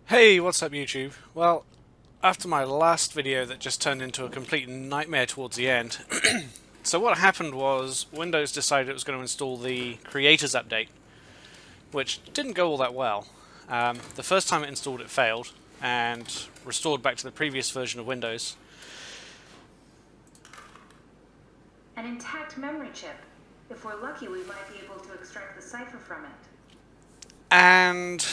Hey, what's up YouTube? Well, after my last video that just turned into a complete nightmare towards the end, so what happened was Windows decided it was going to install the Creators Update, which didn't go all that well. The first time it installed it failed, and restored back to the previous version of Windows. An intact memory chip. If we're lucky, we might be able to extract the cipher from it. And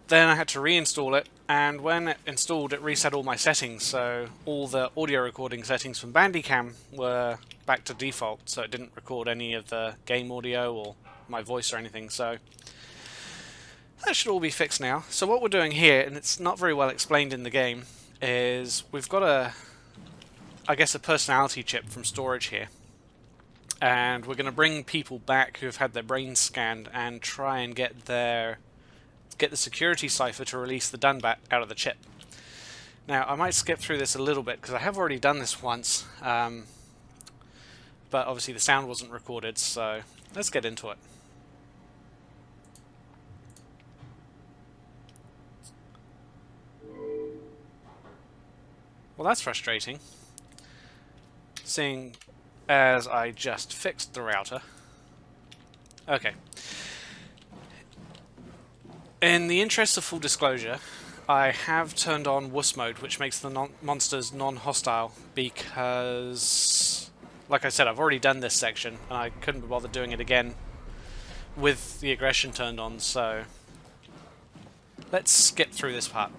then I had to reinstall it, and when it installed, it reset all my settings, so all the audio recording settings from Bandicam were back to default, so it didn't record any of the game audio or my voice or anything, so that should all be fixed now. So what we're doing here, and it's not very well explained in the game, is we've got I guess a personality chip from storage here, and we're going to bring people back who have had their brains scanned and try and get the security cipher to release the Dunbat out of the chip. Now, I might skip through this a little bit because I have already done this once, but obviously the sound wasn't recorded, so let's get into it. Well, that's frustrating, seeing as I just fixed the router. Okay. In the interest of full disclosure, I have turned on Wuss mode, which makes the monsters non-hostile, because, like I said, I've already done this section, and I couldn't be bothered doing it again with the aggression turned on, so let's skip through this part.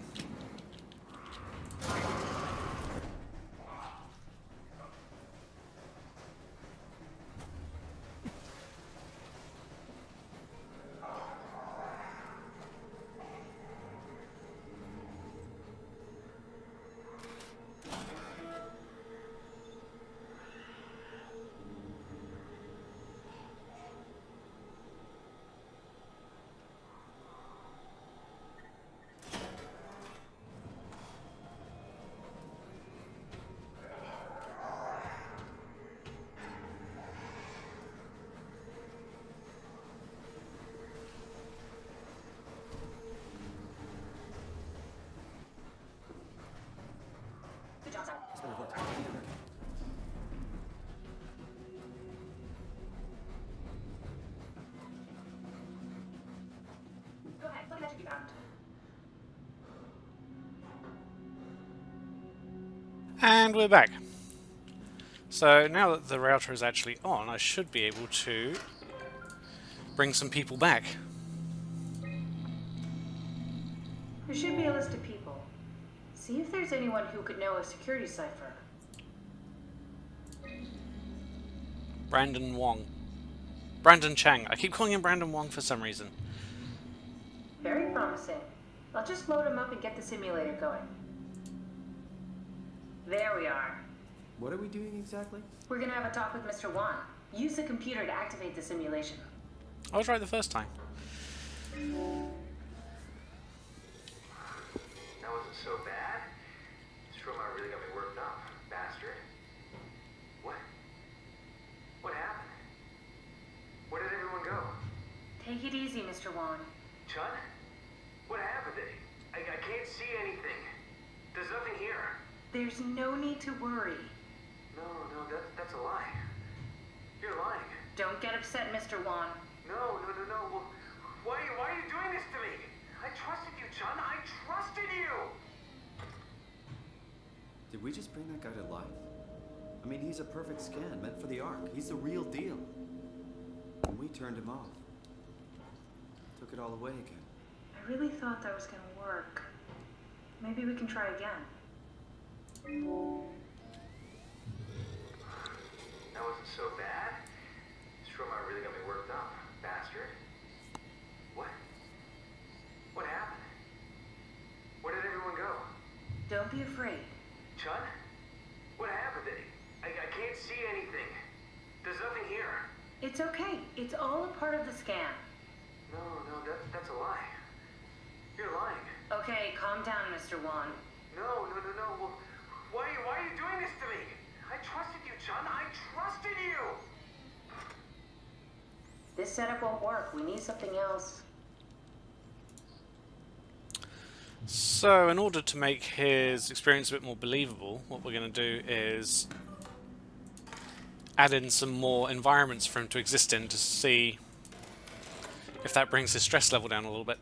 Go ahead, what magic you found? And we're back. So now that the router is actually on, I should be able to bring some people back. There should be a list of people. See if there's anyone who could know a security cipher. Brandon Wong. Brandon Chang. I keep calling him Brandon Wong for some reason. Very promising. I'll just load him up and get the simulator going. There we are. What are we doing exactly? We're gonna have a talk with Mr. Wan. Use the computer to activate the simulation. I was right the first time. That wasn't so bad. Soma really got me worked up, bastard. What? What happened? Where did everyone go? Take it easy, Mr. Wan. Chun? What happened? I can't see anything. There's nothing here. There's no need to worry. No, that's a lie. You're lying. Don't get upset, Mr. Wan. No. Well, why are you doing this to me? I trusted you, Chun. I trusted you. Did we just bring that guy to life? I mean, he's a perfect scan, meant for the Ark. He's the real deal. And we turned him off. Took it all away again. I really thought that was gonna work. Maybe we can try again. That wasn't so bad. Soma really got me worked up, bastard. What? What happened? Where did everyone go? Don't be afraid. Chun? What happened? I can't see anything. There's nothing here. It's okay. It's all a part of the scan. No, that's a lie. You're lying. Okay, calm down, Mr. Wan. No. Well, why are you doing this to me? I trusted you, Chun. I trusted you. This setup won't work. We need something else. So, in order to make his experience a bit more believable, what we're going to do is add in some more environments for him to exist in to see if that brings his stress level down a little bit.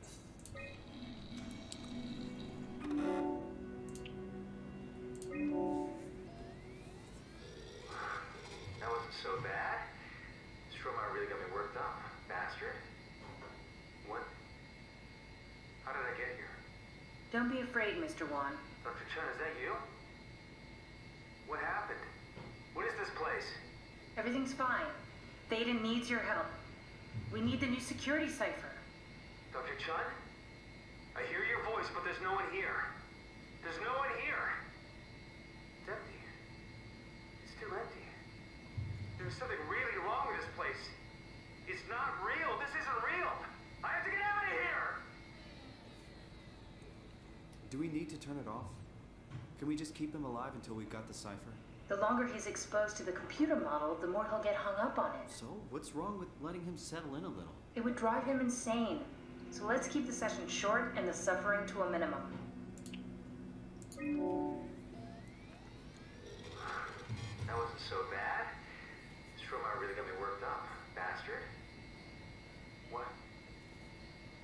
That wasn't so bad. Soma really got me worked up. Bastard. What? How did I get here? Don't be afraid, Mr. Wan. Dr. Chun, is that you? What happened? What is this place? Everything's fine. Theta needs your help. We need the new security cipher. Dr. Chun? I hear your voice, but there's no one here. There's no one here. It's empty. It's too empty. There's something really wrong with this place. It's not real. This isn't real. I have to get out of here. Do we need to turn it off? Can we just keep him alive until we've got the cipher? The longer he's exposed to the computer model, the more he'll get hung up on it. So, what's wrong with letting him settle in a little? It would drive him insane. So let's keep the session short and the suffering to a minimum. That wasn't so bad. Soma really got me worked up. Bastard. What?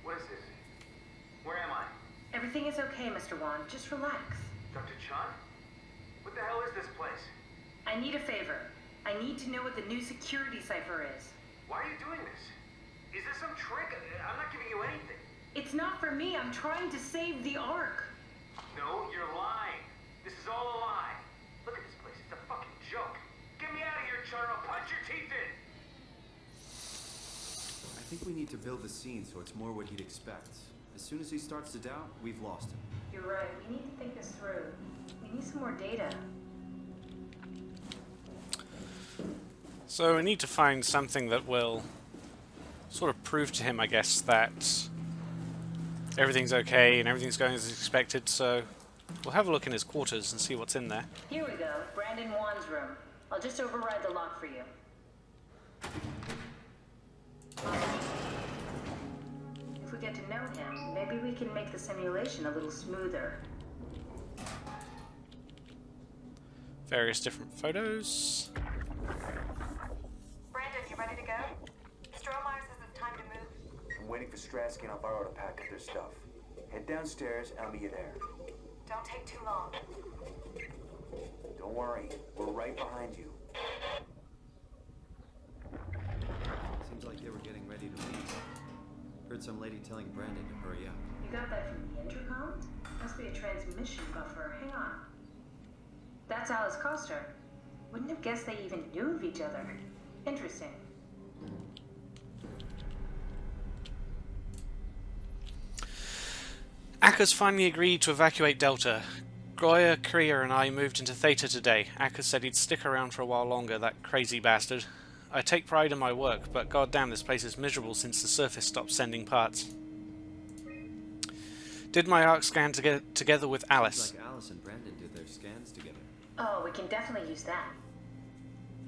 What is this? Where am I? Everything is okay, Mr. Wan. Just relax. Dr. Chun? What the hell is this place? I need a favor. I need to know what the new security cipher is. Why are you doing this? Is this some trick? I'm not giving you anything. It's not for me. I'm trying to save the Ark. No, you're lying. This is all a lie. Look at this place. It's a fucking joke. Get me out of here, Chun, or I'll punch your teeth in. I think we need to build the scene so it's more what he'd expect. As soon as he starts to doubt, we've lost him. You're right. We need to think this through. We need some more data. So we need to find something that will sort of prove to him, I guess, that everything's okay and everything's going as expected. So we'll have a look in his quarters and see what's in there. Here we go. Brandon Wan's room. I'll just override the lock for you. If we get to know him, maybe we can make the simulation a little smoother. Various different photos. Brandon, you ready to go? Strohmeyer says it's time to move. I'm waiting for Stratsky and Alvaro to pack up their stuff. Head downstairs and I'll meet you there. Don't take too long. Don't worry, we're right behind you. Seems like they were getting ready to leave. Heard some lady telling Brandon to hurry up. You got that from the intercom? Must be a transmission buffer. Hang on. That's Alice Coster. Wouldn't have guessed they even knew of each other. Interesting. Akers finally agreed to evacuate Delta. Goya, Kriya and I moved into Theta today. Akers said he'd stick around for a while longer, that crazy bastard. I take pride in my work, but goddamn, this place is miserable since the surface stopped sending parts. Did my ARC scan together with Alice. Like Alice and Brandon did their scans together. Oh, we can definitely use that.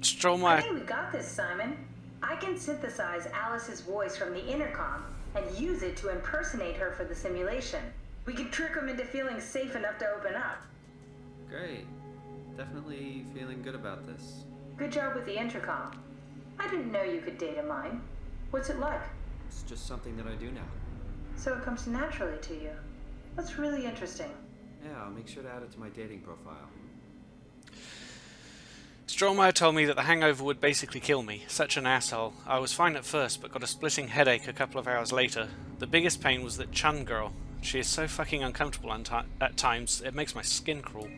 I Strohmeyer... think we got this, Simon. I can synthesize Alice's voice from the intercom and use it to impersonate her for the simulation. We can trick him into feeling safe enough to open up. Great. Definitely feeling good about this. Good job with the intercom. I didn't know you could data mine. What's it like? It's just something that I do now. So it comes naturally to you. That's really interesting. Yeah, I'll make sure to add it to my dating profile. Strohmeyer told me that the hangover would basically kill me. Such an asshole. I was fine at first, but got a splitting headache a couple of hours later. The biggest pain was that Chun girl. She is so fucking uncomfortable at times, it makes my skin crawl.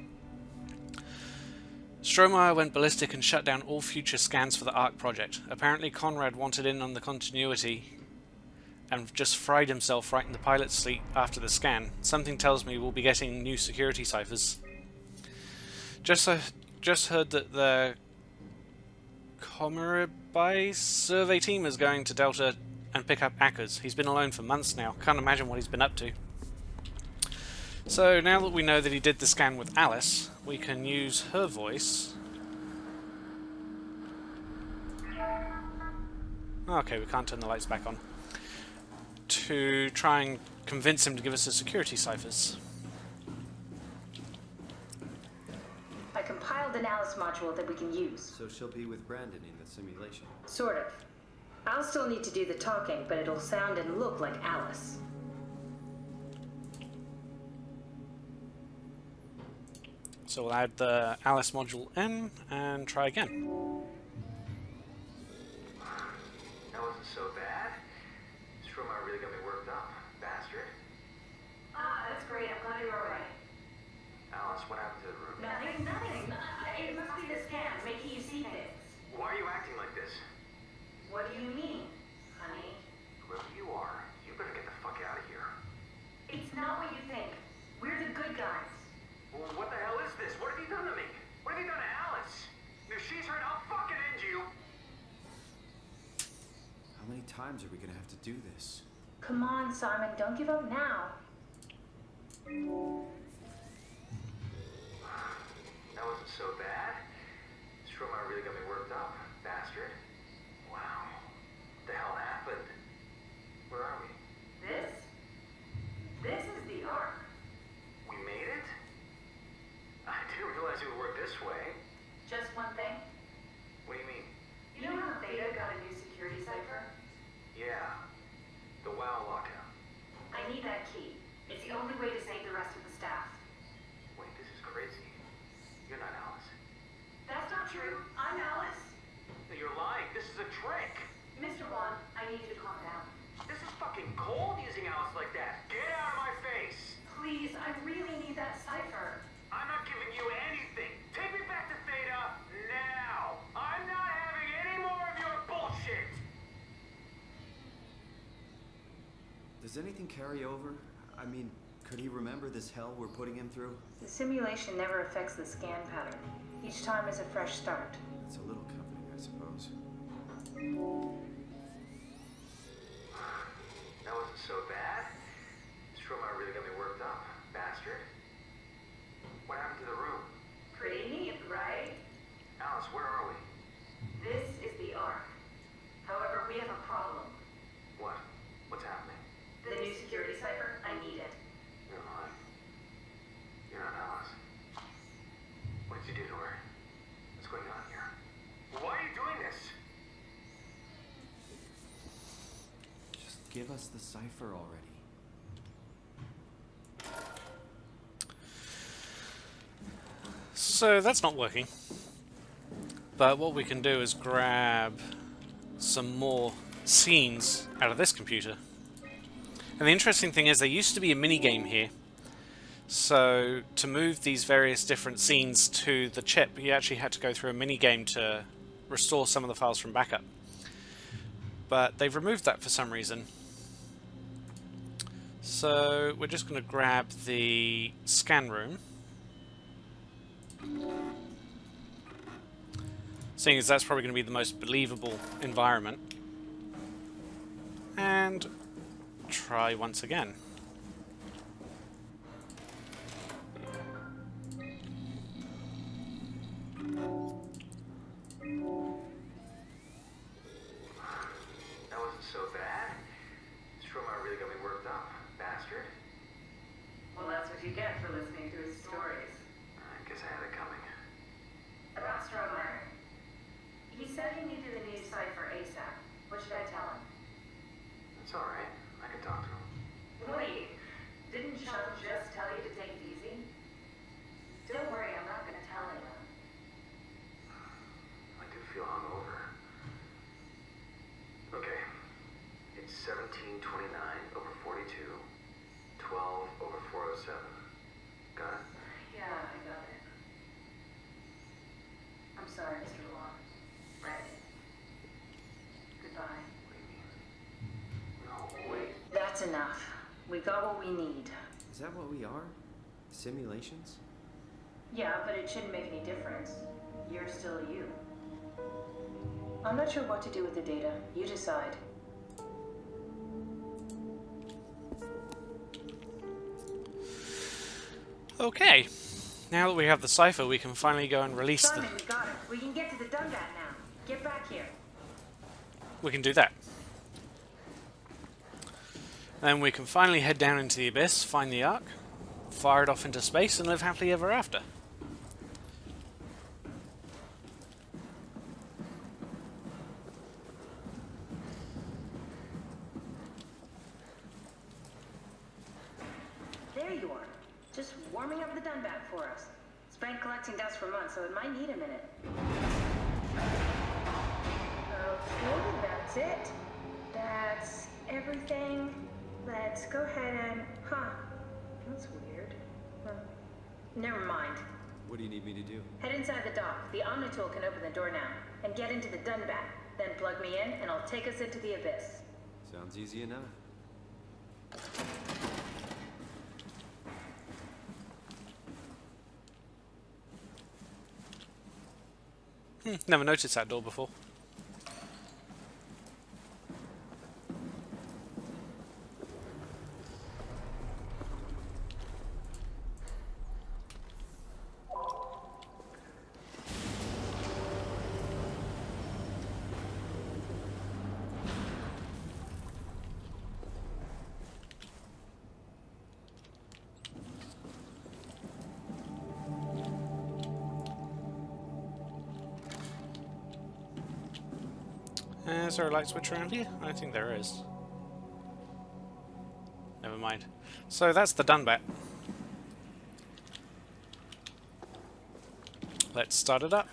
Strohmeyer went ballistic and shut down all future scans for the ARC project. Apparently Conrad wanted in on the continuity and just fried himself right in the pilot's seat after the scan. Something tells me we'll be getting new security ciphers. Just heard that the Komarabai survey team is going to Delta and pick up Akers. He's been alone for months now. Can't imagine what he's been up to. So now that we know that he did the scan with Alice, we can use her voice. Okay, we can't turn the lights back on. To try and convince him to give us the security ciphers. I compiled an Alice module that we can use. So she'll be with Brandon in the simulation. Sort of. I'll still need to do the talking, but it'll sound and look like Alice. So we'll add the Alice module in and try again. That wasn't so bad. This robot really got me worked up, bastard. Ah, that's great. I'm glad you're alright. Alice, what happened to the room? Nothing. It must be the scan making you see things. Why are you acting like this? What do you mean, honey? Whoever you are, you better get the fuck out of here. It's not what you think. We're the good guys. Well, what the hell is this? What have you done to me? What have you done to Alice? If she's hurt, I'll fucking end you. How many times are we gonna have to do this? Come on, Simon, don't give up now. That wasn't so bad. This robot really got me worked up, bastard. Wow. What the hell happened? Where are we? This is the Ark. We made it? I didn't realize it would work this way. Just one thing. What do you mean? You know how Theta got a new security cipher? Yeah. The WoW lockdown. I need that key. It's the only way to save the rest of the staff. Wait, this is crazy. You're not Alice. That's not true. I'm Alice. No, you're lying. This is a trick. Mr. Wan, I need you to calm down. This is fucking cold using Alice like that. Get out of my face. Please, I really need that cipher. I'm not giving you anything. Take me back to Theta now. I'm not having any more of your bullshit. Does anything carry over? I mean, could he remember this hell we're putting him through? The simulation never affects the scan pattern. Each time is a fresh start. It's a little comforting, I suppose. That wasn't so bad. This robot really got me worked up, bastard. What happened to the room? Pretty neat, right? Alice, where are we? This is the Ark. However, we have a problem. What? What's happening? The new security cipher, I need it. You're lying. You're not Alice. What did you do to her? What's going on here? Why are you doing this? Just give us the cipher already. So that's not working. But what we can do is grab some more scenes out of this computer. And the interesting thing is there used to be a minigame here. So to move these various different scenes to the chip, you actually had to go through a minigame to restore some of the files from backup. But they've removed that for some reason. So we're just going to grab the scan room. Seeing as that's probably going to be the most believable environment. And try once again. That wasn't so bad. This robot really got me worked up, bastard. Well, that's what you get for listening to his stories. I guess I had it coming. About Stromer. He said he needed a new cipher ASAP. What should I tell him? It's alright. I can talk to him. Wait, didn't Sean just tell you to take it easy? Don't worry, I'm not gonna tell anyone. I do feel hungover. Okay. It's 1729 over 42. 12 over 407. Got it? Yeah, I got it. I'm sorry, Mr. Long. Right. Goodbye. What do you mean? No, wait. That's enough. We got what we need. Is that what we are? Simulations? Yeah, but it shouldn't make any difference. You're still you. I'm not sure what to do with the data. You decide. Okay. Now that we have the cipher, we can finally go and release Simon, we got it. We can get to the Dungat now. Get back here. We can do that. Then we can finally head down into the abyss, find the Ark, fire it off into space, and live happily ever after. There you are. Just warming up the Dunbat for us. It's been collecting dust for months, so it might need a minute. Okay, that's it. That's everything. Let's go ahead and... Huh. That's weird. Never mind. What do you need me to do? Head inside the dock. The Omnitool can open the door now. And get into the Dunbat. Then plug me in, and I'll take us into the abyss. Sounds easy enough. Never noticed that door before. Is there a light switch around here? I don't think there is. Never mind. So that's the Dunbat. Let's start it up.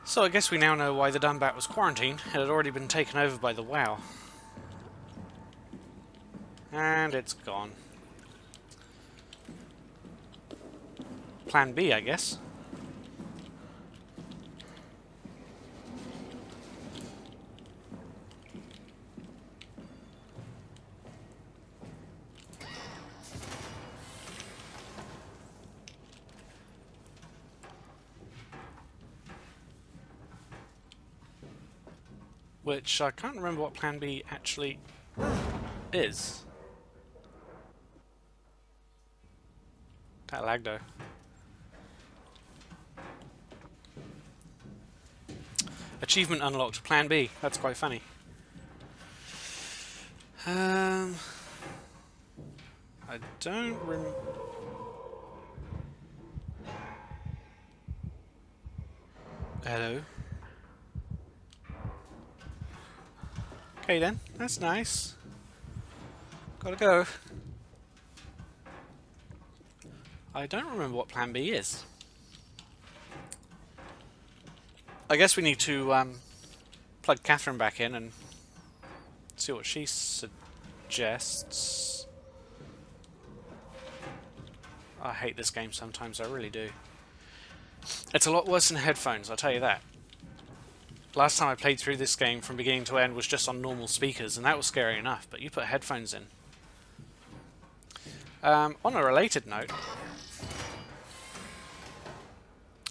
So I guess we now know why the Dunbat was quarantined. It had already been taken over by the WoW. And it's gone. Plan B, I guess. Which I can't remember what Plan B actually is. That lag though. Achievement unlocked. Plan B. That's quite funny. I don't remember. Hello. Okay then, that's nice. Gotta go. I don't remember what Plan B is. I guess we need to plug Catherine back in and see what she suggests. I hate this game sometimes, I really do. It's a lot worse than headphones, I'll tell you that. Last time I played through this game from beginning to end was just on normal speakers, and that was scary enough, but you put headphones in. On a related note,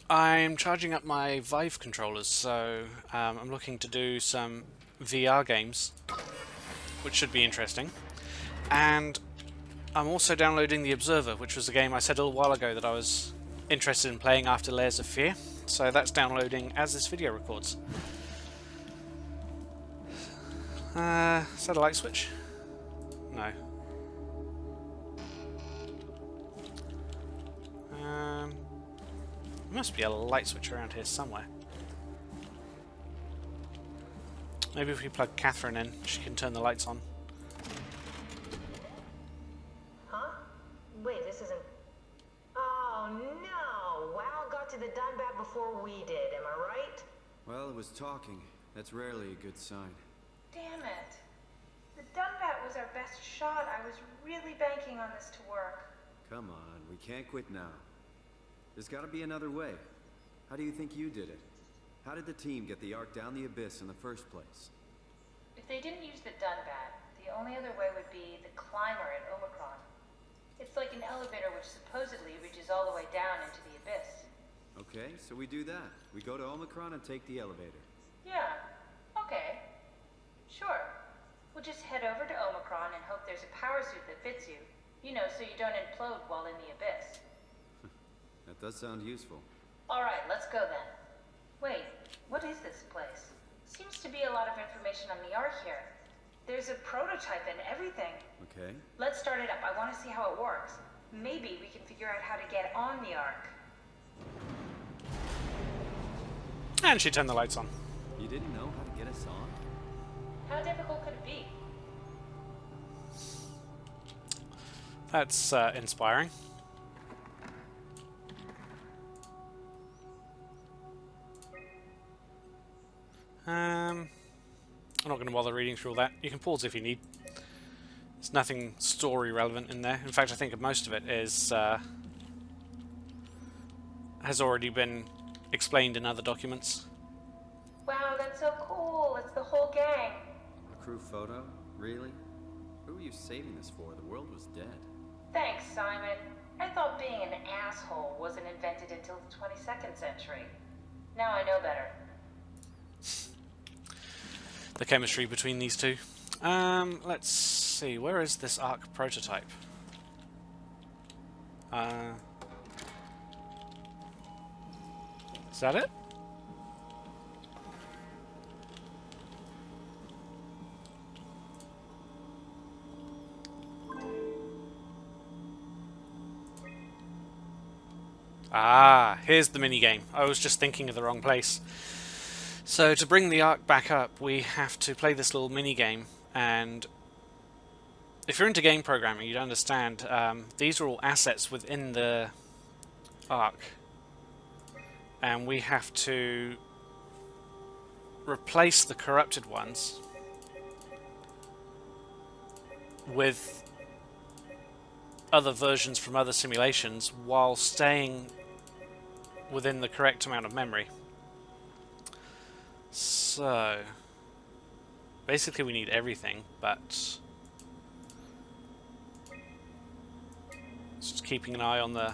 I'm charging up my Vive controllers, so I'm looking to do some VR games, which should be interesting. And I'm also downloading The Observer, which was a game I said a little while ago that I was interested in playing after Layers of Fear. So that's downloading as this video records. Is that a light switch? No. There must be a light switch around here somewhere. Maybe if we plug Catherine in, she can turn the lights on. Huh? Wait, this isn't... Oh no! WoW got to the Dunbat before we did, am I right? Well, it was talking. That's rarely a good sign. Damn it. The Dunbat was our best shot. I was really banking on this to work. Come on, we can't quit now. There's gotta be another way. How do you think you did it? How did the team get the Ark down the abyss in the first place? If they didn't use the Dunbat, the only other way would be the climber at Omicron. It's like an elevator which supposedly reaches all the way down into the abyss. Okay, so we do that. We go to Omicron and take the elevator. Yeah, okay. Sure. We'll just head over to Omicron and hope there's a power suit that fits you. You know, so you don't implode while in the abyss. That does sound useful. Alright, let's go then. Wait, what is this place? Seems to be a lot of information on the Ark here. There's a prototype and everything. Okay. Let's start it up. I want to see how it works. Maybe we can figure out how to get on the Ark. And she turned the lights on. You didn't know how to get us on? How difficult could it be? That's inspiring. I'm not going to bother reading through all that. You can pause if you need. There's nothing story relevant in there. In fact, I think most of it is has already been explained in other documents. Wow, that's so cool. It's the whole gang. A crew photo? Really? Who were you saving this for? The world was dead. Thanks, Simon. I thought being an asshole wasn't invented until the 22nd century. Now I know better. The chemistry between these two. Let's see. Where is this Ark prototype? Is that it? Ah, here's the minigame. I was just thinking of the wrong place. So to bring the Ark back up, we have to play this little minigame, and if you're into game programming, you'd understand these are all assets within the Ark, and we have to replace the corrupted ones with other versions from other simulations while staying within the correct amount of memory. So basically we need everything, but just keeping an eye on the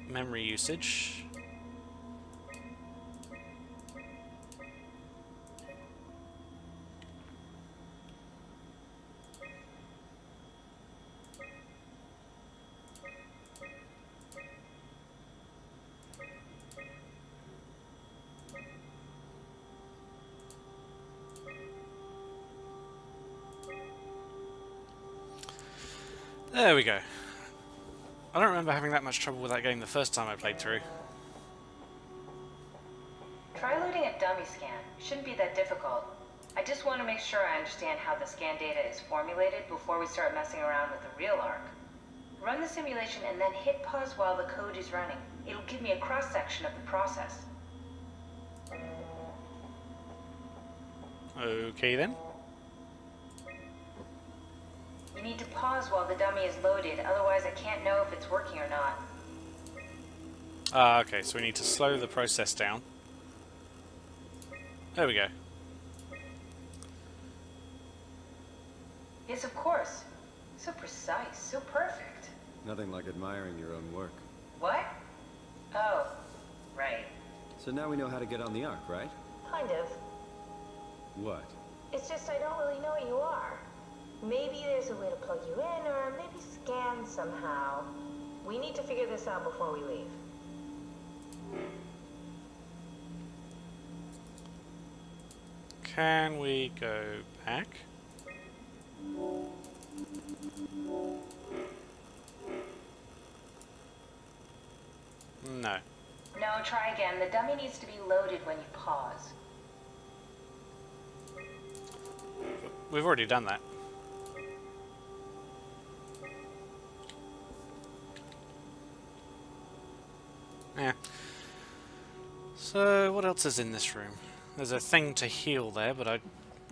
memory usage. There we go. I don't remember having that much trouble with that game the first time I played through. Try loading a dummy scan. It shouldn't be that difficult. I just want to make sure I understand how the scan data is formulated before we start messing around with the real Ark. Run the simulation and then hit pause while the code is running. It'll give me a cross-section of the process. Okay then. You need to pause while the dummy is loaded, otherwise I can't know if it's working or not. Okay, so we need to slow the process down. There we go. Yes, of course. So precise, so perfect. Nothing like admiring your own work. What? Oh, right. So now we know how to get on the Ark, right? Kind of. What? It's just I don't really know what you are. Maybe there's a way to plug you in, or maybe scan somehow. We need to figure this out before we leave. Can we go back? No. No, try again. The dummy needs to be loaded when you pause. We've already done that. Yeah. So So, what else is in this room? There's a thing to heal there, but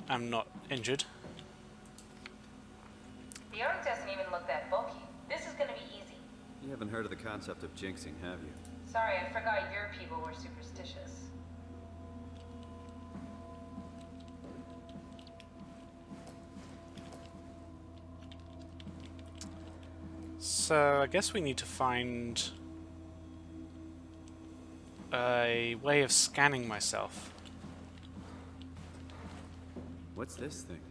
I'm not injured. The Ark doesn't even look that bulky. This is gonna be easy. You haven't heard of the concept of jinxing, have you? Sorry, I forgot your people were superstitious. So, I guess we need to find a way of scanning myself. What's this thing?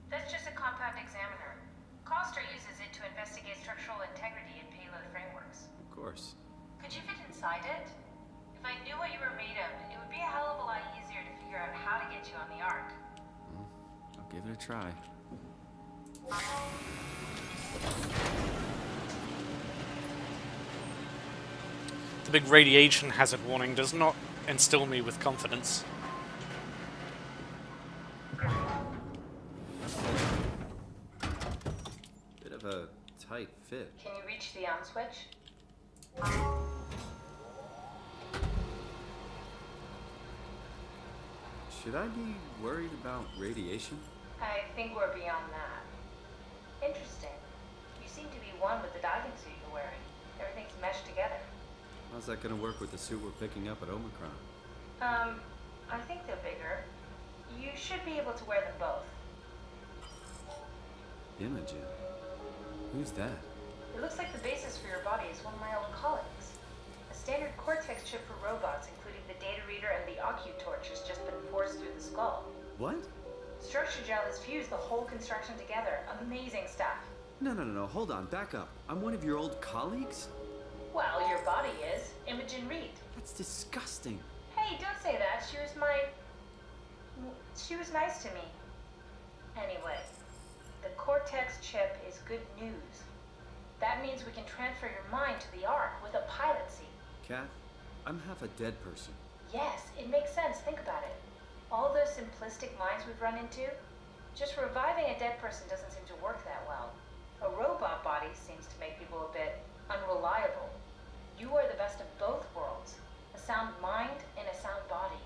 That's just a compound examiner. Coster uses it to investigate structural integrity in payload frameworks. Of course. Could you fit inside it? If I knew what you were made of, it would be a hell of a lot easier to figure out how to get you on the Ark. I'll give it a try. The big radiation hazard warning does not instill me with confidence. Bit of a tight fit. Can you reach the on switch? Should I be worried about radiation? I think we're beyond that. Interesting. You seem to be one with the diving suit you're wearing. Everything's meshed together. How's that gonna work with the suit we're picking up at Omicron? I think they're bigger. You should be able to wear them both. Imogen? Who's that? It looks like the basis for your body is one of my old colleagues. A standard Cortex chip for robots, including the data reader and the OcuTorch, has just been forced through the skull. What? Structure gel has fused the whole construction together. Amazing stuff. No, hold on, back up. I'm one of your old colleagues? Well, your body is. Imogen Reed. That's disgusting. Hey, don't say that. She was nice to me. Anyway, the Cortex chip is good news. That means we can transfer your mind to the Ark with a pilot seat. Kat, I'm half a dead person. Yes, it makes sense. Think about it. All those simplistic minds we've run into, just reviving a dead person doesn't seem to work that well. A robot body seems to make people a bit unreliable. You are the best of both worlds. A sound mind and a sound body.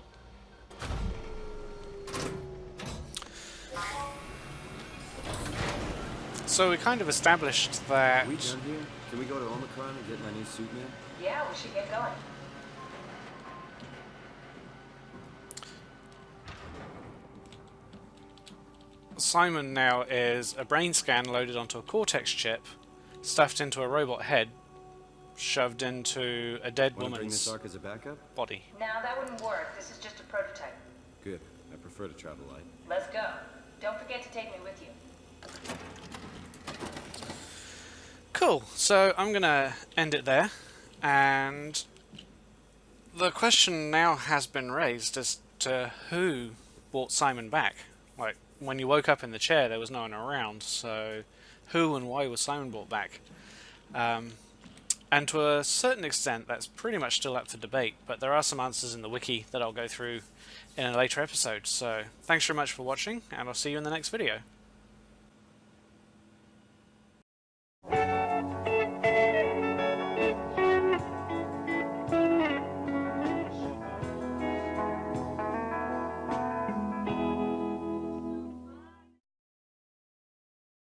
So we kind of established that... We done here? Can we go to Omicron and get my new suit, man? Yeah, we should get going. Simon now is a brain scan loaded onto a Cortex chip, stuffed into a robot head, shoved into a dead Wanna bring this woman's Ark as a backup? body. Now, that wouldn't work. This is just a prototype. Good. I prefer to travel light. Let's go. Don't forget to take me with you. Cool, so I'm gonna end it there, and the question now has been raised as to who brought Simon back. Like, when you woke up in the chair, there was no one around, so who and why was Simon brought back? And to a certain extent, that's pretty much still up for debate, but there are some answers in the wiki that I'll go through in a later episode. So, thanks very much for watching, and I'll see you in the next video.